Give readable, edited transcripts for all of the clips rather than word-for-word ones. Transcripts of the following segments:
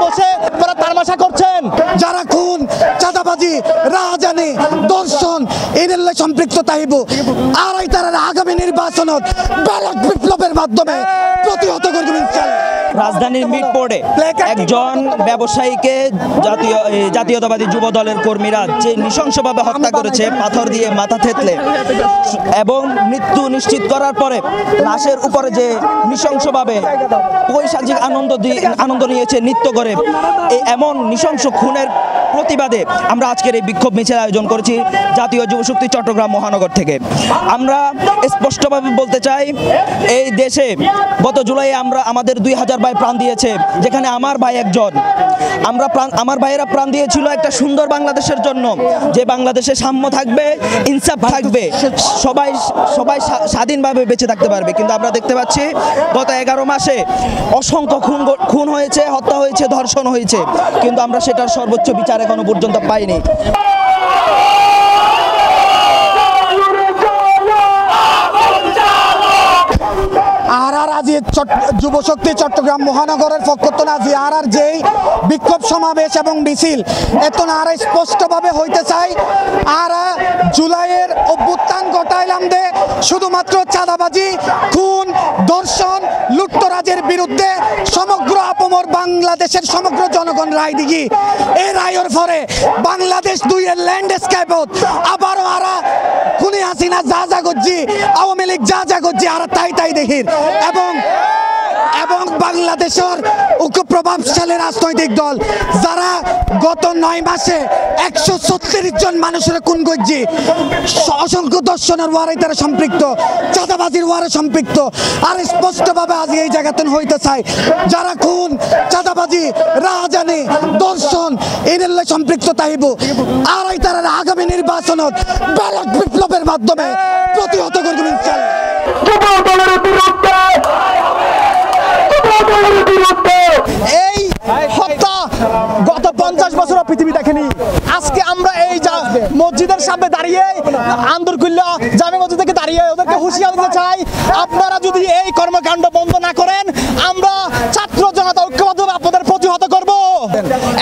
বসে তারা তামাশা করছেন। যারা খুন, চাঁদাবাজি, রাজধানী, দর্শন এদের সম্পৃক্ত তাইব আর তারা আগামী নির্বাচনত ব্যালট বিপ্লবের মাধ্যমে প্রতিহত করবেন ইনশাআল্লাহ। রাজধানীর মিটপোর্টে একজন ব্যবসায়ীকে জাতীয়তাবাদী যুব দলের কর্মীরা যে নৃশংসভাবে হত্যা করেছে, পাথর দিয়ে মাথা থেতলে, এবং মৃত্যু নিশ্চিত করার পরে লাশের উপরে যে নৃশংসভাবে পৈশাচিক আনন্দ নিয়েছে নৃত্য করে, এই এমন নৃশংস খুনের প্রতিবাদে আমরা আজকের এই বিক্ষোভ মিছিল আয়োজন করেছি জাতীয় যুবশক্তি চট্টগ্রাম মহানগর থেকে। আমরা স্পষ্টভাবে বলতে চাই, এই দেশে গত জুলাইয়ে আমাদের 2000 ভাই প্রাণ দিয়েছে, যেখানে আমার ভাই একজন। আমার ভাইয়েরা প্রাণ দিয়েছিল একটা সুন্দর বাংলাদেশের জন্য, যে বাংলাদেশে সাম্য থাকবে, ইনসাফ থাকবে, সবাই স্বাধীনভাবে বেঁচে থাকতে পারবে। কিন্তু আমরা দেখতে পাচ্ছি গত 11 মাসে অসংখ্য খুন হয়েছে, হত্যা হয়েছে, ধর্ষণ হয়েছে, কিন্তু আমরা সেটার সর্বোচ্চ বিচার এখনো পর্যন্ত পাইনি। আজি যুবশক্তি চট্টগ্রাম মহানগরের পক্ষতন আজি যেই বিক্ষোভ সমাবেশ এবং মিছিল এতন স্পষ্টভাবে হইতে চাই। জুলাইয়ের অভ্যুত্থান ঘটাইলাম দে শুধুমাত্র চাঁদাবাজি, খুন, ধর্ষণ, লুটতরাজের বিরুদ্ধে সমগ্র আপমর বাংলাদেশের সমগ্র জনগণ রায় দিগি। এই রায়ের পরে বাংলাদেশ দুইয়ের ল্যান্ডস্কেপত আবারও খুনি হাসিনা যা যা করছি, আওয়ামী লীগ যা যা করছি তাই দেখির, এবং বাংলাদেশের প্রভাবশালী রাজনৈতিক দল যারা গত 9 মাসে 136 জন মানুষের খুন করছি, অসংখ্য দর্শনের ওয়ারে তারা সম্পৃক্ত, চাঁদাবাজির ওয়ারে সম্পৃক্ত। আর স্পষ্টভাবে আজ এই জায়গাতে হইতে চাই, যারা খুন, চাঁদাবাজি, রাজধানী, দর্শন এদের সম্পৃক্ত তাইব আর তারা আগামী নির্বাচনত ব্যালট বিপ্লবের মাধ্যমে প্রতিহত করবেন ইনশাআল্লাহ। এই হত্যা গত 50 বছর পৃথিবী দেখেনি। আজকে আমরা এই মসজিদের সামনে দাঁড়িয়ে আন্দরকুল্লা জামে মসজিদ থেকে দাঁড়িয়ে ওদেরকে হুঁশিয়ারি দিতে চাই, আপনারা যদি এই কর্মকাণ্ড বন্ধ না করেন, আমরা ছাত্র জনতা ঐক্যবদ্ধভাবে আপনাদের প্রতিহত করব।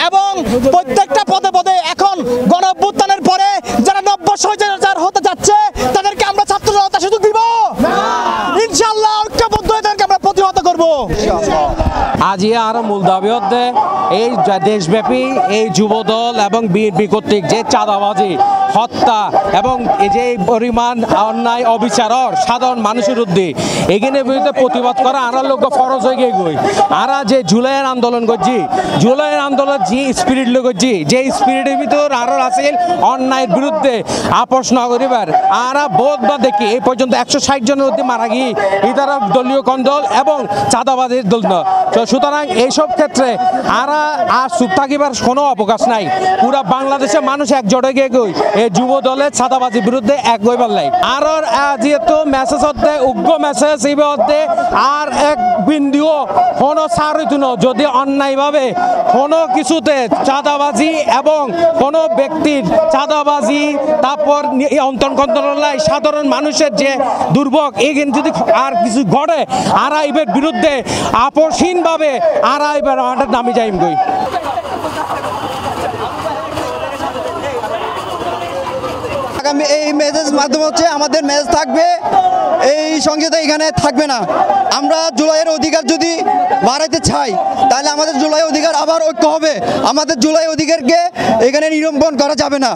এবং প্রত্যেকটা পদে পদে এখন গণ অভ্যুত্থানের পরে যারা 90 হতে যাচ্ছে তাদেরকে আমরা ছাত্র জনতা সুযোগ দিব ইনশাআল্লাহ। ঐক্যবদ্ধ এদেরকে আমরা প্রতিহত করব। আজি আর মূল দাবি হচ্ছে এই দেশব্যাপী এই যুবদল এবং বিএনপি কর্তৃক যে চাঁদাবাজি, হত্যা এবং এই যে পরিমাণ অন্যায় অবিচার সাধারণ মানুষের উদ্যোগ এখানে বিরুদ্ধে প্রতিবাদ করা আর লোক ফরজ হয়ে গিয়ে গই। আর যে জুলাইয়ের আন্দোলন করছি, জুলাইয়ের আন্দোলন যে স্পিরিট লোক করছি, যে স্পিরিটের ভিতর আরও আছে অন্যায়ের বিরুদ্ধে আপোষ না করিবার। আর বোধ বা দেখি এই পর্যন্ত 160 জনের মধ্যে মারা গিয়ে ইতারা দলীয় কন্দল এবং চাঁদাবাজির দল। সুতরাং এইসব ক্ষেত্রে আর চুপ থাকিবার কোনো অবকাশ নাই। পুরা বাংলাদেশের মানুষ একজোটে গিয়ে গই এই যুব দলের চাঁদাবাজির বিরুদ্ধে এক গইবার লাই। আর যেহেতু মেসেজ হতে উগ্র মেসেজ এই হতে আর এক বিন্দুও কোনো ছাড় হইত না যদি অন্যায়ভাবে কোনো কিছুতে চাঁদাবাজি এবং কোনো ব্যক্তির চাঁদাবাজি তারপর অন্তর কন্ট্রোলাই সাধারণ মানুষের যে দুর্ভোগ এখানে যদি আর কিছু ঘটে আর এবার বিরুদ্ধে আপোষহীনভাবে আর এবার নামি যাইম গই। আগামী এই মেসেজ মাধ্যম হচ্ছে আমাদের মেসেজ থাকবে, এই সংসদে এখানে থাকবে না। আমরা জুলাইয়ের অধিকার যদি বাড়াইতে চাই তাহলে আমাদের জুলাই অধিকার আবার ঐক্য হবে। আমাদের জুলাই অধিকারকে এখানে নিরূপণ করা যাবে না।